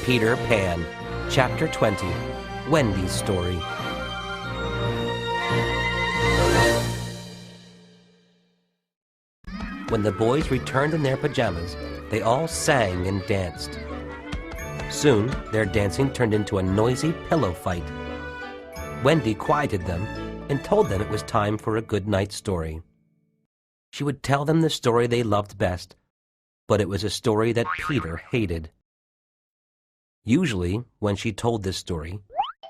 Peter Pan, Chapter 20, Wendy's Story. When the boys returned in their pajamas, they all sang and danced. Soon, their dancing turned into a noisy pillow fight. Wendy quieted them and told them it was time for a good night story. She would tell them the story they loved best, but it was a story that Peter hated. Usually, when she told this story,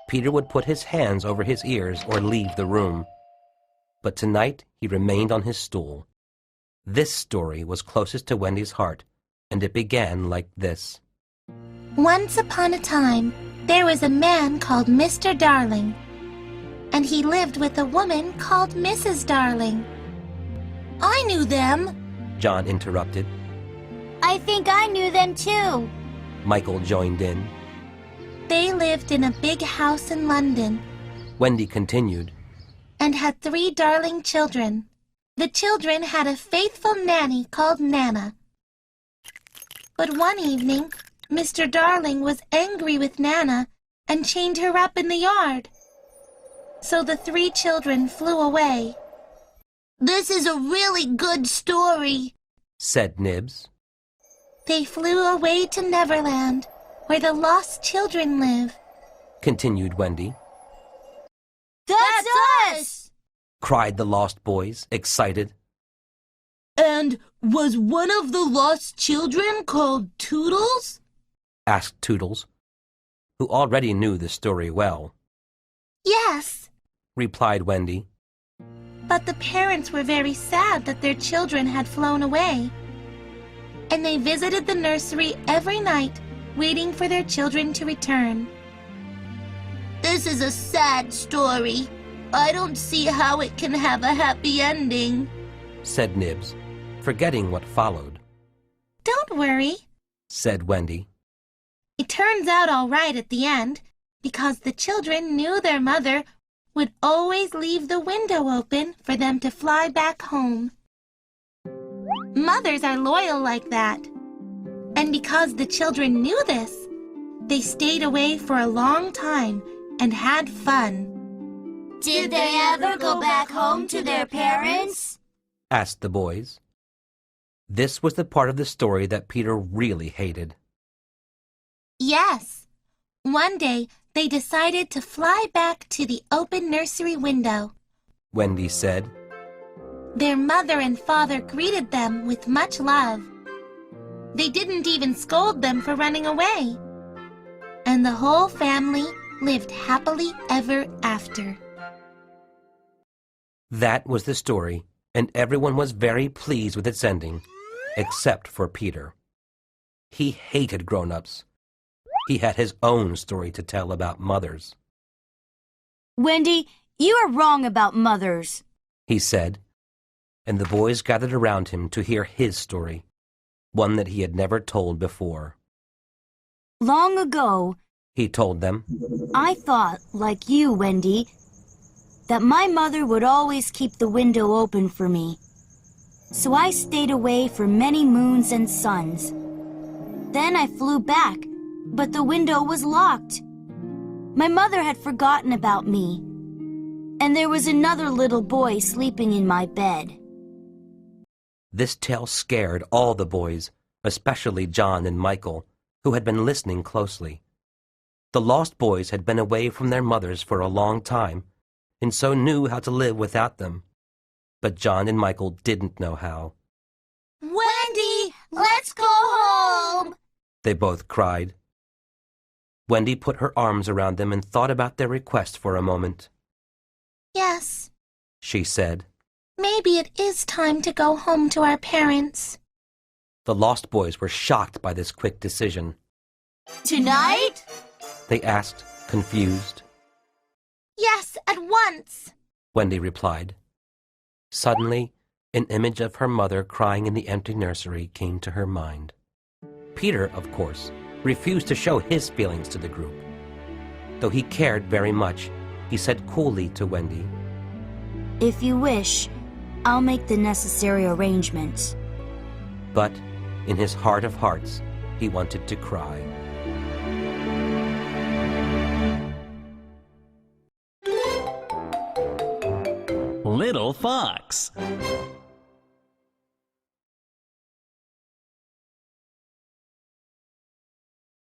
Peter would put his hands over his ears or leave the room. But tonight, he remained on his stool. This story was closest to Wendy's heart, and it began like this. Once upon a time, there was a man called Mr. Darling, and he lived with a woman called Mrs. Darling. I knew them, John interrupted. I think I knew them too. Michael joined in. They lived in a big house in London. Wendy continued. And had 3 darling children. The children had a faithful nanny called Nana. But one evening, Mr. Darling was angry with Nana and chained her up in the yard. So the 3 children flew away. This is a really good story, said Nibs. They flew away to Neverland, where the lost children live, continued Wendy. That's us! Cried the lost boys, excited. And was one of the lost children called Toodles? Asked Toodles, who already knew the story well. Yes, replied Wendy. But the parents were very sad that their children had flown away. And they visited the nursery every night, waiting for their children to return. This is a sad story. I don't see how it can have a happy ending, said Nibs, forgetting what followed. Don't worry, said Wendy. It turns out all right at the end, because the children knew their mother would always leave the window open for them to fly back home. Mothers are loyal like that. And because the children knew this, they stayed away for a long time and had fun. Did they ever go back home to their parents? Asked the boys. This was the part of the story that Peter really hated. Yes. One day, they decided to fly back to the open nursery window, Wendy said. Their mother and father greeted them with much love. They didn't even scold them for running away. And the whole family lived happily ever after. That was the story, and everyone was very pleased with its ending, except for Peter. He hated grown-ups. He had his own story to tell about mothers. Wendy, you are wrong about mothers, he said, and the boys gathered around him to hear his story, one that he had never told before. Long ago, he told them, I thought, like you, Wendy, that my mother would always keep the window open for me. So I stayed away for many moons and suns. Then I flew back, but the window was locked. My mother had forgotten about me, and there was another little boy sleeping in my bed. This tale scared all the boys, especially John and Michael, who had been listening closely. The lost boys had been away from their mothers for a long time, and so knew how to live without them. But John and Michael didn't know how. Wendy, let's go home! They both cried. Wendy put her arms around them and thought about their request for a moment. Yes, she said. Maybe it is time to go home to our parents. The lost boys were shocked by this quick decision. Tonight? They asked, confused. Yes, at once, Wendy replied. Suddenly, an image of her mother crying in the empty nursery came to her mind. Peter, of course, refused to show his feelings to the group. Though he cared very much, he said coolly to Wendy, If you wish, I'll make the necessary arrangements. But, in his heart of hearts, he wanted to cry. little fox.